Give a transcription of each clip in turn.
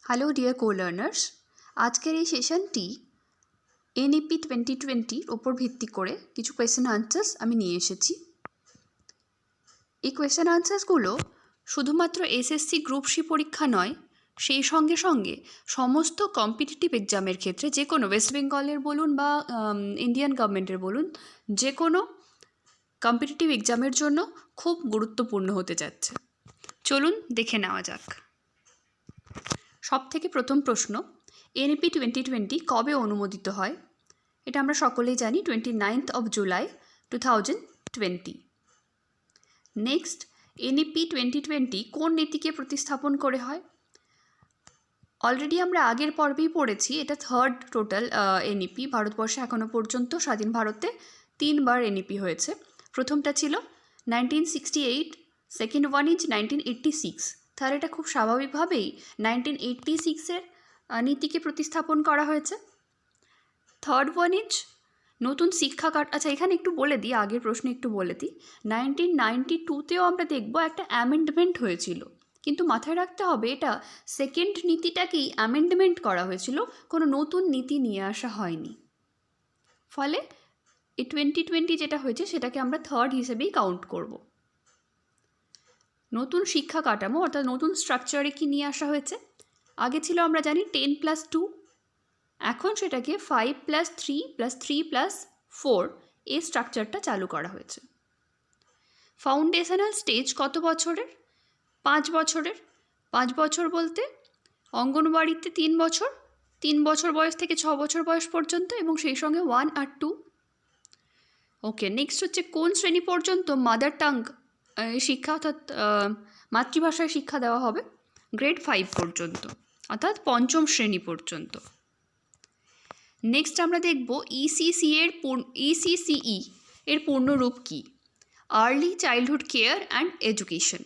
Hello dear কো-লার্নার্স, আজকের এই সেশনটি NEP 2020 ওপর ভিত্তি করে কিছু কোয়েশ্চেন আনসার্স আমি নিয়ে এসেছি। এই কোয়েশ্চেন আনসার্সগুলো শুধুমাত্র এসএসসি গ্রুপ সি পরীক্ষা নয়, সেই সঙ্গে সঙ্গে সমস্ত কম্পিটিটিভ এক্সামের ক্ষেত্রে যে কোনো ওয়েস্ট বেঙ্গলের বলুন বা ইন্ডিয়ান গভর্নমেন্টের বলুন, যে কোনো কম্পিটিটিভ এক্সামের জন্য খুব গুরুত্বপূর্ণ হতে যাচ্ছে। চলুন দেখে নেওয়া যাক। সবথেকে প্রথম প্রশ্ন, এনইপি 2020 কবে অনুমোদিত হয়? এটা আমরা সকলেই জানি, 29th of July 2020। Next, NEP 2020 কোন নীতিকে প্রতিস্থাপন করে হয়? অলরেডি আমরা আগের পর্বেই পড়েছি, এটা থার্ড টোটাল এনইপি। ভারতবর্ষে এখনও পর্যন্ত স্বাধীন ভারতে 3বার এনইপি হয়েছে। প্রথমটা ছিল 1968, সেকেন্ড ওয়ান ইজ 1986। তাহলে এটা খুব স্বাভাবিকভাবেই 1986-এর নীতিকে প্রতিস্থাপন করা হয়েছে। থার্ড ওয়ান ইজ নতুন শিক্ষা আচ্ছা, এখানে একটু বলে দিই, আগের প্রশ্নে একটু বলে দিই, 1992-তেও আমরা দেখব একটা অ্যামেন্ডমেন্ট হয়েছিল, কিন্তু মাথায় রাখতে হবে এটা সেকেন্ড নীতিটাকেই অ্যামেন্ডমেন্ট করা হয়েছিল, কোনো নতুন নীতি নিয়ে আসা হয়নি। ফলে এই 2020 যেটা হয়েছে সেটাকে আমরা থার্ড হিসেবেই কাউন্ট করব। নতুন শিক্ষা কাঠামো অর্থাৎ নতুন স্ট্রাকচারে কি নিয়ে আসা হয়েছে? আগে ছিল আমরা জানি 10+2, এখন সেটাকে 5+3+3+4 এই স্ট্রাকচারটা চালু করা হয়েছে। ফাউন্ডেশনাল স্টেজ কত বছরের? 5 বছরের। 5 বছর বলতে অঙ্গনওয়াড়িতে 3 বছর, 3 বছর বয়স থেকে 6 বছর বয়স পর্যন্ত, এবং সেই সঙ্গে 1 আর 2। ওকে, নেক্সট হচ্ছে কোন শ্রেণী পর্যন্ত মাদার টাং শিক্ষা অর্থাৎ মাতৃভাষায় শিক্ষা দেওয়া হবে? গ্রেড 5 পর্যন্ত, অর্থাৎ পঞ্চম শ্রেণী পর্যন্ত। নেক্সট আমরা দেখব ইসিসিই এর পূর্ণরূপ কী? Early childhood care and education.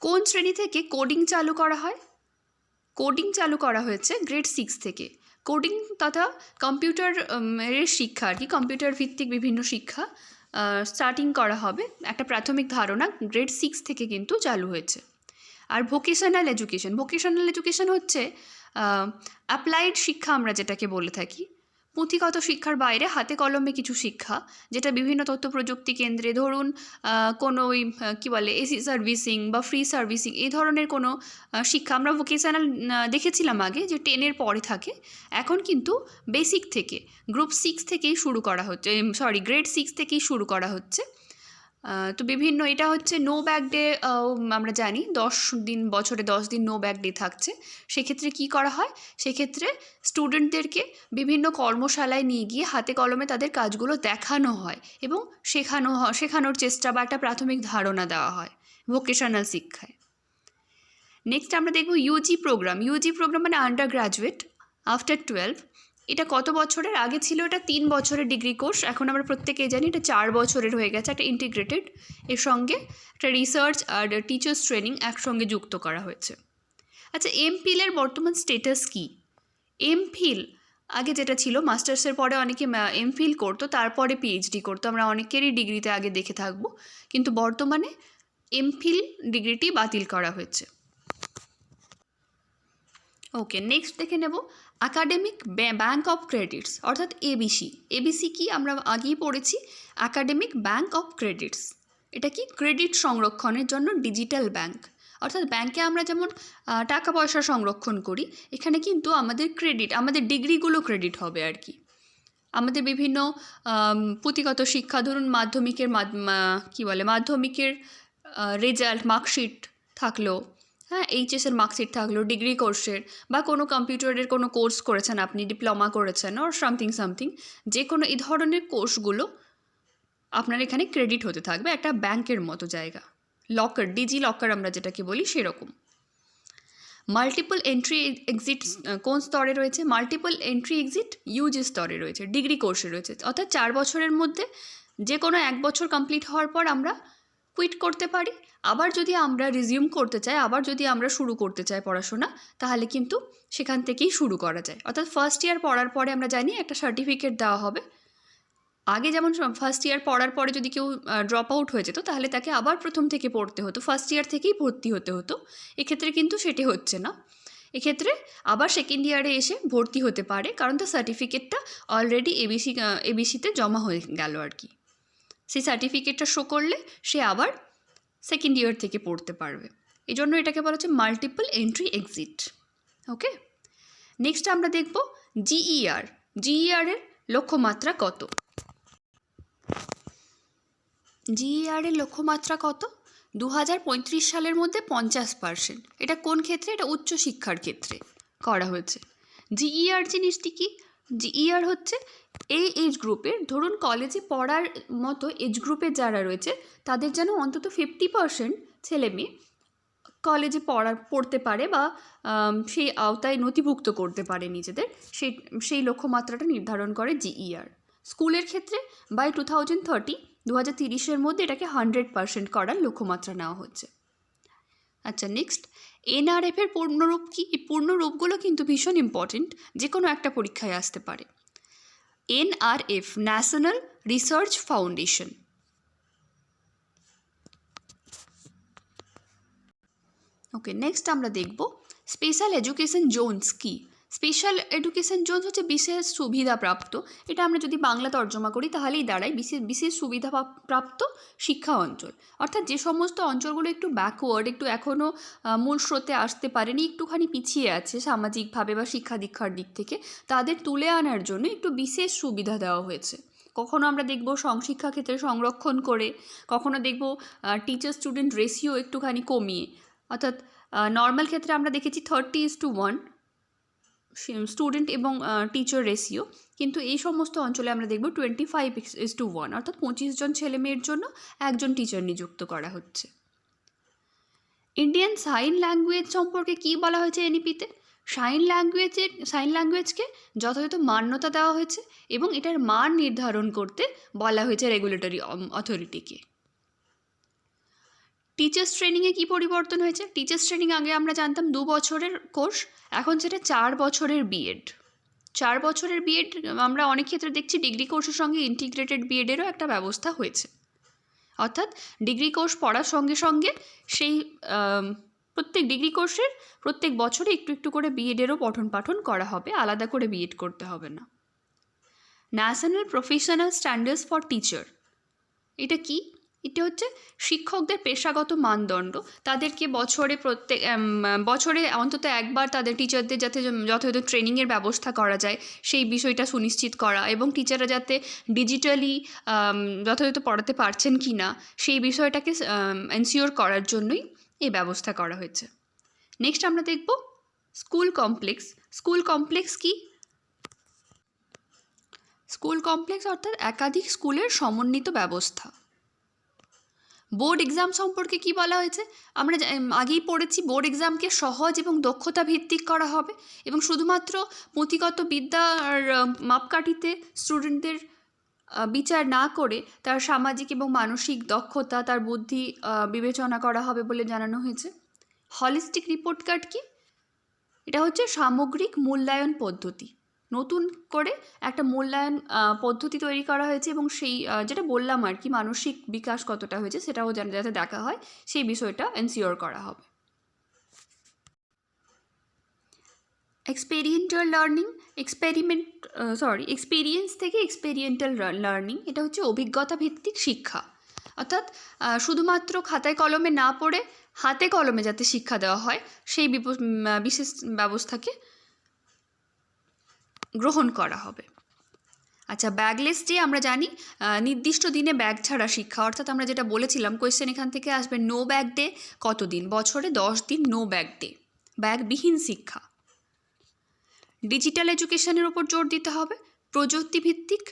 কোন শ্রেণী থেকে কোডিং চালু করা হয়? কোডিং চালু করা হয়েছে গ্রেড 6 থেকে। কোডিং তথা কম্পিউটার এর শিক্ষা আর কি, কম্পিউটার ভিত্তিক বিভিন্ন শিক্ষা স্টার্টিং করা হবে, একটা প্রাথমিক ধারণা গ্রেড 6 থেকে কিন্তু চালু হয়েছে। আর ভোকেশনাল এডুকেশন হচ্ছে অ্যাপ্লাইড শিক্ষা আমরা যেটাকে বলে থাকি, পুঁথিগত শিক্ষার বাইরে হাতে কলমে কিছু শিক্ষা, যেটা বিভিন্ন তথ্য প্রযুক্তি কেন্দ্রে, ধরুন কোনো ওই কী বলে এসি সার্ভিসিং বা ফ্রি সার্ভিসিং, এই ধরনের কোনো শিক্ষা আমরা ভোকেশনাল দেখেছিলাম আগে যে 10-এর পরে থাকে। এখন কিন্তু বেসিক থেকে গ্রুপ 6 থেকেই শুরু করা হচ্ছে, গ্রেড 6 থেকেই শুরু করা হচ্ছে। তো বিভিন্ন, এটা হচ্ছে নো ব্যাগ ডে, আমরা জানি 10 দিন, বছরে 10 দিন নো ব্যাগ ডে থাকছে। সেক্ষেত্রে কি করা হয়? সেক্ষেত্রে স্টুডেন্টদেরকে বিভিন্ন কর্মশালায় নিয়ে গিয়ে হাতে কলমে তাদের কাজগুলো দেখানো হয় এবং শেখানোর চেষ্টা বা একটা প্রাথমিক ধারণা দেওয়া হয় ভোকেশনাল শিক্ষায়। নেক্সট আমরা দেখব ইউজি প্রোগ্রাম মানে আন্ডার গ্র্যাজুয়েট আফটার 12। এটা কত বছরের? আগে ছিল এটা 3 বছরের ডিগ্রি কোর্স, এখন আমরা প্রত্যেকেই জানি এটা 4 বছরের হয়ে গেছে, একটা ইন্টিগ্রেটেড, এর সঙ্গে একটা রিসার্চ আর টিচার্স ট্রেনিং একসঙ্গে যুক্ত করা হয়েছে। আচ্ছা, এমফিলের বর্তমান স্টেটাস কি? এমফিল আগে যেটা ছিল, মাস্টার্সের পরে অনেকে এমফিল করতো, তারপরে পিএইচডি করতো, আমরা অনেকেরই ডিগ্রিতে আগে দেখে থাকবো, কিন্তু বর্তমানে এমফিল ডিগ্রিটি বাতিল করা হয়েছে। ওকে, নেক্সট দেখে নেব অ্যাকাডেমিক ব্যাঙ্ক অফ ক্রেডিটস অর্থাৎ এবিসি কি? আমরা আগেই পড়েছি, অ্যাকাডেমিক ব্যাঙ্ক অফ ক্রেডিটস। এটা কি? ক্রেডিট সংরক্ষণের জন্য ডিজিটাল ব্যাঙ্ক। অর্থাৎ ব্যাঙ্কে আমরা যেমন টাকা পয়সা সংরক্ষণ করি, এখানে কিন্তু আমাদের ডিগ্রিগুলো ক্রেডিট হবে আর কি। আমাদের বিভিন্ন পুঁথিগত শিক্ষা, ধরুন মাধ্যমিকের রেজাল্ট, মার্কশিট থাকলো, হ্যাঁ, এইচএসের মার্কশিট থাকলো, ডিগ্রি কোর্সের বা কোনো কম্পিউটারের কোনো কোর্স করেছেন আপনি, ডিপ্লোমা করেছেন ওর সামথিং, যে কোনো এই ধরনের কোর্সগুলো আপনার এখানে ক্রেডিট হতে থাকবে, একটা ব্যাংকের মতো জায়গা। লকার, ডিজি লকার আমরা যেটাকে বলি সেরকম। মাল্টিপল এন্ট্রি এক্সিট কোন স্তরে রয়েছে? মাল্টিপল এন্ট্রি এক্সিট ইউজি স্তরে রয়েছে, ডিগ্রি কোর্সে রয়েছে, অর্থাৎ 4 বছরের মধ্যে যে কোনো 1 বছর কমপ্লিট হওয়ার পর আমরা কুইট করতে পারি। আবার যদি আমরা রিজিউম করতে চাই, আবার যদি আমরা শুরু করতে চাই পড়াশোনা, তাহলে কিন্তু সেখান থেকেই শুরু করা যায়। অর্থাৎ ফার্স্ট ইয়ার পড়ার পরে আমরা জানি একটা সার্টিফিকেট দেওয়া হবে, আগে যেমন ফার্স্ট ইয়ার পড়ার পরে যদি কেউ ড্রপ আউট হয়ে যেত তাহলে তাকে আবার প্রথম থেকে পড়তে হতো, ফার্স্ট ইয়ার থেকেই ভর্তি হতে হতো। এক্ষেত্রে কিন্তু সেটি হচ্ছে না। এক্ষেত্রে আবার সেকেন্ড ইয়ারে এসে ভর্তি হতে পারে, কারণ তার সার্টিফিকেটটা অলরেডি এবিসিতে জমা হয়ে গেল আর কি। সেই সার্টিফিকেটটা শো করলে সে আবার সেকেন্ড ইয়ার থেকে পড়তে পারবে। এই জন্য এটাকে বলা হচ্ছে মাল্টিপল এন্ট্রি এক্সিট। ওকে, নেক্সট আমরা দেখব জিইআর। জিইআর-এর লক্ষ্যমাত্রা কত? জিইআর-এর লক্ষ্যমাত্রা কত? 2035 সালের মধ্যে 50%। এটা কোন ক্ষেত্রে? এটা উচ্চশিক্ষার ক্ষেত্রে করা হয়েছে। জিইআর জিনিসটি কি? জিইআর হচ্ছে এই এজ গ্রুপের, ধরুন কলেজে পড়ার মতো এজ গ্রুপের যারা রয়েছে তাদের যেন অন্তত 50% ছেলে মেয়ে কলেজে পড়তে পারে বা সেই আওতায় নথিভুক্ত করতে পারে নিজেদের, সেই লক্ষ্যমাত্রাটা নির্ধারণ করে জিইআর। স্কুলের ক্ষেত্রে বাই 2030 মধ্যে এটাকে 100% করার লক্ষ্যমাত্রা নেওয়া হচ্ছে। আচ্ছা, নেক্সট এনআরএফের পূর্ণরূপ কি? এই পূর্ণরূপগুলো কিন্তু ভীষণ ইম্পর্টেন্ট, যে কোনো একটা পরীক্ষায় আসতে পারে। NRF, national research foundation. Okay, next আমরা দেখব স্পেশাল এডুকেশন জোনস কি। স্পেশাল এডুকেশন জোনস হচ্ছে বিশেষ সুবিধাপ্রাপ্ত। এটা আমরা যদি বাংলা তর্জমা করি তাহলেই দাঁড়ায় বিশেষ সুবিধা প্রাপ্ত শিক্ষা অঞ্চল। অর্থাৎ যে সমস্ত অঞ্চলগুলো একটু ব্যাকওয়ার্ড, একটু এখনও মূল স্রোতে আসতে পারেনি, একটুখানি পিছিয়ে আছে সামাজিকভাবে বা শিক্ষা দীক্ষার দিক থেকে, তাদের তুলে আনার জন্য একটু বিশেষ সুবিধা দেওয়া হয়েছে। কখনো আমরা দেখব শিক্ষা ক্ষেত্রে সংরক্ষণ করে, কখনো দেখব টিচার স্টুডেন্ট রেশিও একটুখানি কমিয়ে। অর্থাৎ নর্মাল ক্ষেত্রে আমরা দেখেছি 30:1 স্টুডেন্ট এবং টিচার রেশিও, কিন্তু এই সমস্ত অঞ্চলে আমরা দেখব 25:1, অর্থাৎ 25 জন ছেলে মেয়ের জন্য একজন টিচার নিযুক্ত করা হচ্ছে। ইন্ডিয়ান সাইন ল্যাঙ্গুয়েজ সম্পর্কে কি বলা হয়েছে এনইপিতে? সাইন ল্যাঙ্গুয়েজকে যথাযথ মান্যতা দেওয়া হয়েছে এবং এটার মান নির্ধারণ করতে বলা হয়েছে রেগুলেটরি অথরিটিকে। টিচার্স ট্রেনিংয়ে কী পরিবর্তন হয়েছে? টিচার্স ট্রেনিং আগে আমরা জানতাম 2 বছরের কোর্স, এখন সেটা 4 বছরের বিএড। 4 বছরের বিএড আমরা অনেক ক্ষেত্রে দেখছি ডিগ্রি কোর্সের সঙ্গে ইন্টিগ্রেটেড বিএডেরও একটা ব্যবস্থা হয়েছে। অর্থাৎ ডিগ্রি কোর্স পড়ার সঙ্গে সঙ্গে সেই প্রত্যেক ডিগ্রি কোর্সের প্রত্যেক বছরে একটু একটু করে বিএডেরও পঠন পাঠন করা হবে, আলাদা করে বিএড করতে হবে না। National professional standards for teacher, এটা কি? এটা হচ্ছে শিক্ষকদের পেশাগত মানদণ্ড। তাদেরকে বছরে অন্তত একবার তাদের টিচারদের যাতে যথাযথ ট্রেনিংয়ের ব্যবস্থা করা যায় সেই বিষয়টা সুনিশ্চিত করা, এবং টিচাররা যাতে ডিজিটালি যথাযথ পড়াতে পারছেন কি না সেই বিষয়টাকে এনশিওর করার জন্যই এই ব্যবস্থা করা হয়েছে। নেক্সট আমরা দেখব স্কুল কমপ্লেক্স। স্কুল কমপ্লেক্স কি? স্কুল কমপ্লেক্স অর্থাৎ একাধিক স্কুলের সমন্বিত ব্যবস্থা। বোর্ড এক্সাম সম্পর্কে কি বলা হয়েছে? আমরা আগেই পড়েছি, বোর্ড এক্সামকে সহজ এবং দক্ষতা ভিত্তিক করা হবে এবং শুধুমাত্র পুঁথিগত বিদ্যার মাপকাঠিতে স্টুডেন্টদের বিচার না করে তার সামাজিক এবং মানসিক দক্ষতা, তার বুদ্ধি বিবেচনা করা হবে বলে জানানো হয়েছে। হলিস্টিক রিপোর্ট কার্ড কি? এটা হচ্ছে সামগ্রিক মূল্যায়ন পদ্ধতি। নতুন করে একটা মূল্যায়ন পদ্ধতি তৈরি করা হয়েছে এবং সেই যেটা বললাম আর কি, মানসিক বিকাশ কতটা হয়েছে সেটাও যাতে দেখা হয় সেই বিষয়টা এনশিওর করা হবে। এক্সপেরিয়েন্টাল লার্নিং, এক্সপিরিয়েন্স থেকে এক্সপেরিয়েন্টাল লার্নিং, এটা হচ্ছে অভিজ্ঞতা ভিত্তিক শিক্ষা। অর্থাৎ শুধুমাত্র খাতায় কলমে না পড়ে হাতে কলমে যাতে শিক্ষা দেওয়া হয় সেই বিশেষ ব্যবস্থাকে গ্রহণ করা হবে। আচ্ছা, ব্যাগলেস ডে আমরা জানি নির্দিষ্ট দিনে ব্যাগ ছাড়া শিক্ষা, অর্থাৎ আমরা যেটা বলেছিলাম কোয়েশ্চেন এখান থেকে আসবে, নো ব্যাগ ডে কতদিন? বছরে 10 দিন নো ব্যাগ ডে, ব্যাগবিহীন শিক্ষা। ডিজিটাল এডুকেশনের উপর জোর দিতে হবে, প্রযুক্তিভিত্তিক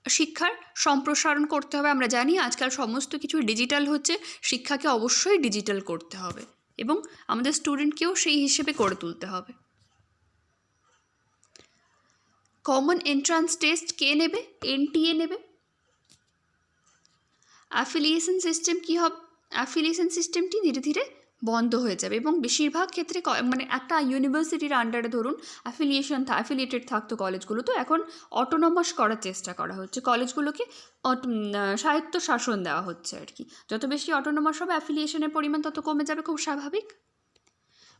শিক্ষার সম্প্রসারণ করতে হবে। আমরা জানি আজকাল সমস্ত কিছু ডিজিটাল হচ্ছে, শিক্ষাকে অবশ্যই ডিজিটাল করতে হবে এবং আমাদের স্টুডেন্টকেও সেই হিসেবে করে তুলতে হবে। কমন এন্ট্রান্স টেস্ট কে নেবে? এনটিএ নেবে। অ্যাফিলিয়েশন সিস্টেম কী হবে? অ্যাফিলিয়েশন সিস্টেমটি ধীরে ধীরে বন্ধ হয়ে যাবে এবং বেশিরভাগ ক্ষেত্রে মানে একটা ইউনিভার্সিটির আন্ডারে ধরুন অ্যাফিলিয়েটেড থাকতো কলেজগুলো, তো এখন অটোনমাস করার চেষ্টা করা হচ্ছে, কলেজগুলোকে স্বায়ত্ত শাসন দেওয়া হচ্ছে আর কি। যত বেশি অটোনমাস হবে অ্যাফিলিয়েশনের পরিমাণ তত কমে যাবে, খুব স্বাভাবিক।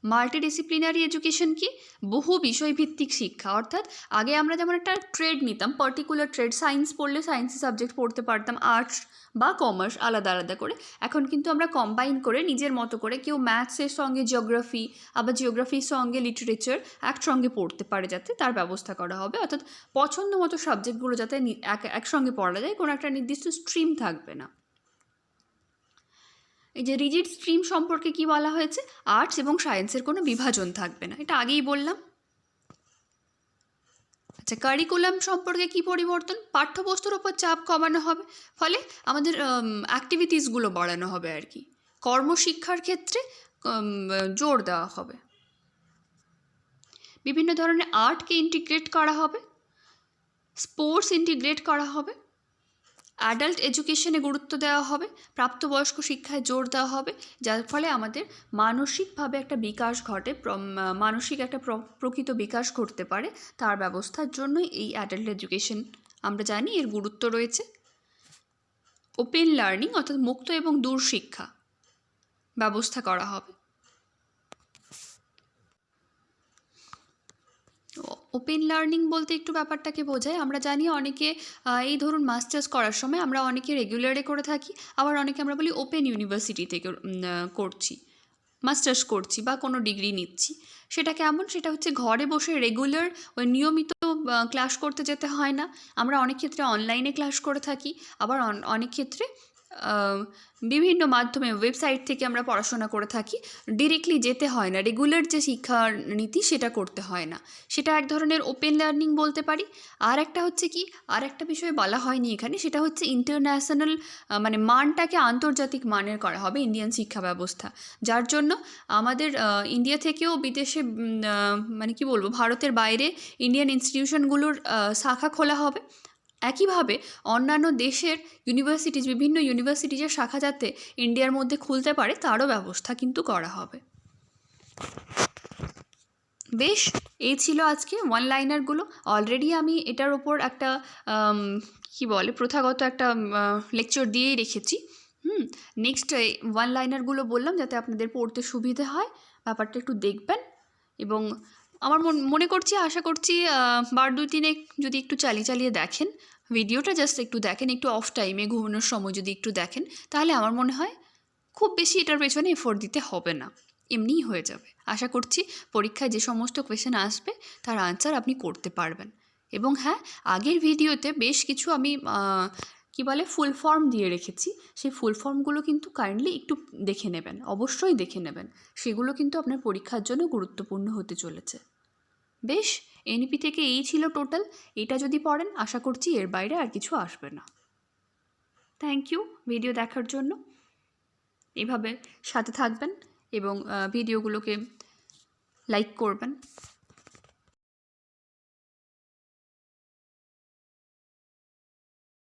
মাল্টিডিসিপ্লিনারি এডুকেশন কি? বহু বিষয়ভিত্তিক শিক্ষা, অর্থাৎ আগে আমরা যেমন একটা ট্রেড নিতাম, পার্টিকুলার ট্রেড, সায়েন্স পড়লে সায়েন্সের সাবজেক্ট পড়তে পারতাম, আর্টস বা কমার্স আলাদা আলাদা করে। এখন কিন্তু আমরা কম্বাইন করে নিজের মতো করে, কেউ ম্যাথসের সঙ্গে জিওগ্রাফি, আবার জিওগ্রাফির সঙ্গে লিটারেচার একসঙ্গে পড়তে পারে, যাতে তার ব্যবস্থা করা হবে। অর্থাৎ পছন্দ মতো সাবজেক্টগুলো যাতে একসঙ্গে পড়া যায়, কোনো একটা নির্দিষ্ট স্ট্রিম থাকবে না। এই যে রিজিড স্ট্রিম সম্পর্কে কি বলা হয়েছে? আর্টস এবং সায়েন্সের কোনো বিভাজন থাকবে না, এটা আগেই বললাম। আচ্ছা, কারিকুলাম সম্পর্কে কি পরিবর্তন? পাঠ্যবস্তুর ওপর চাপ কমানো হবে, ফলে আমাদের অ্যাক্টিভিটিসগুলো বাড়ানো হবে আর কি। কর্মশিক্ষার ক্ষেত্রে জোর দেওয়া হবে। বিভিন্ন ধরনের আর্টকে ইন্টিগ্রেট করা হবে, স্পোর্টস ইন্টিগ্রেট করা হবে, অ্যাডাল্ট এডুকেশনে গুরুত্ব দেওয়া হবে, প্রাপ্তবয়স্ক শিক্ষায় জোর দেওয়া হবে, যার ফলে আমাদের মানসিকভাবে একটা বিকাশ ঘটে, মানসিক একটা প্রকৃত বিকাশ ঘটতে পারে, তার ব্যবস্থার জন্যই এই অ্যাডাল্ট এডুকেশন আমরা জানি এর গুরুত্ব রয়েছে। ওপেন লার্নিং অর্থাৎ মুক্ত এবং দূর শিক্ষা ব্যবস্থা করা হবে। ওপেন লার্নিং বলতে একটু ব্যাপারটাকে বোঝায়, আমরা জানি অনেকে এই ধরুন মাস্টার্স করার সময় আমরা অনেকে রেগুলারে করে থাকি, আবার অনেকে আমরা বলি ওপেন ইউনিভার্সিটি থেকে করছি, মাস্টার্স করছি বা কোনো ডিগ্রি নিচ্ছি। সেটা কেমন? সেটা হচ্ছে ঘরে বসে রেগুলার ওই নিয়মিত ক্লাস করতে যেতে হয় না। আমরা অনেক ক্ষেত্রে অনলাইনে ক্লাস করে থাকি, আবার অনেক ক্ষেত্রে বিভিন্ন মাধ্যমে ওয়েবসাইট থেকে আমরা পড়াশোনা করে থাকি, ডিরেক্টলি যেতে হয় না, রেগুলার যে শিক্ষার নীতি সেটা করতে হয় না, সেটা এক ধরনের ওপেন লার্নিং বলতে পারি। আর একটা হচ্ছে কি, আর একটা বিষয় বলা হয়নি এখানে, সেটা হচ্ছে ইন্টারন্যাশনাল, মানে মানটাকে আন্তর্জাতিক মানের করা হবে ইন্ডিয়ান শিক্ষা ব্যবস্থা, যার জন্য আমাদের ইন্ডিয়া থেকেও বিদেশে মানে কি বলবো, ভারতের বাইরে ইন্ডিয়ান ইনস্টিটিউশনগুলোর শাখা খোলা হবে। একইভাবে অন্যান্য দেশের বিভিন্ন ইউনিভার্সিটিজের শাখা যাতে ইন্ডিয়ার মধ্যে খুলতে পারে তারও ব্যবস্থা কিন্তু করা হবে। বেশ, এই ছিল আজকে ওয়ান লাইনারগুলো। অলরেডি আমি এটার ওপর একটা কি বলে প্রথাগত একটা লেকচার দিয়েই রেখেছি। নেক্সট ওয়ান লাইনারগুলো বললাম যাতে আপনাদের পড়তে সুবিধে হয়, ব্যাপারটা একটু দেখবেন। এবং আমার মনে করছি, আশা করছি বার 2-3 যদি একটু চালিয়ে দেখেন ভিডিওটা, জাস্ট একটু দেখেন, একটু অফ টাইমে ঘুমানোর সময় যদি একটু দেখেন, তাহলে আমার মনে হয় খুব বেশি এটার পেছনে এফোর্ট দিতে হবে না, এমনিই হয়ে যাবে। আশা করছি পরীক্ষায় যে সমস্ত কোয়েশ্চেন আসবে তার আনসার আপনি করতে পারবেন। এবং হ্যাঁ, আগের ভিডিওতে বেশ কিছু আমি কি বলে ফুল ফর্ম দিয়ে রেখেছি, সেই ফুল ফর্মগুলো কিন্তু কাইন্ডলি একটু দেখে নেবেন, অবশ্যই দেখে নেবেন, সেগুলো কিন্তু আপনার পরীক্ষার জন্য গুরুত্বপূর্ণ হতে চলেছে। বেশ, এনইপি থেকে এই ছিল টোটাল। এটা যদি পড়েন আশা করছি এর বাইরে আর কিছু আসবে না। থ্যাংক ইউ ভিডিও দেখার জন্য। এভাবে সাথে থাকবেন এবং ভিডিওগুলোকে লাইক করবেন।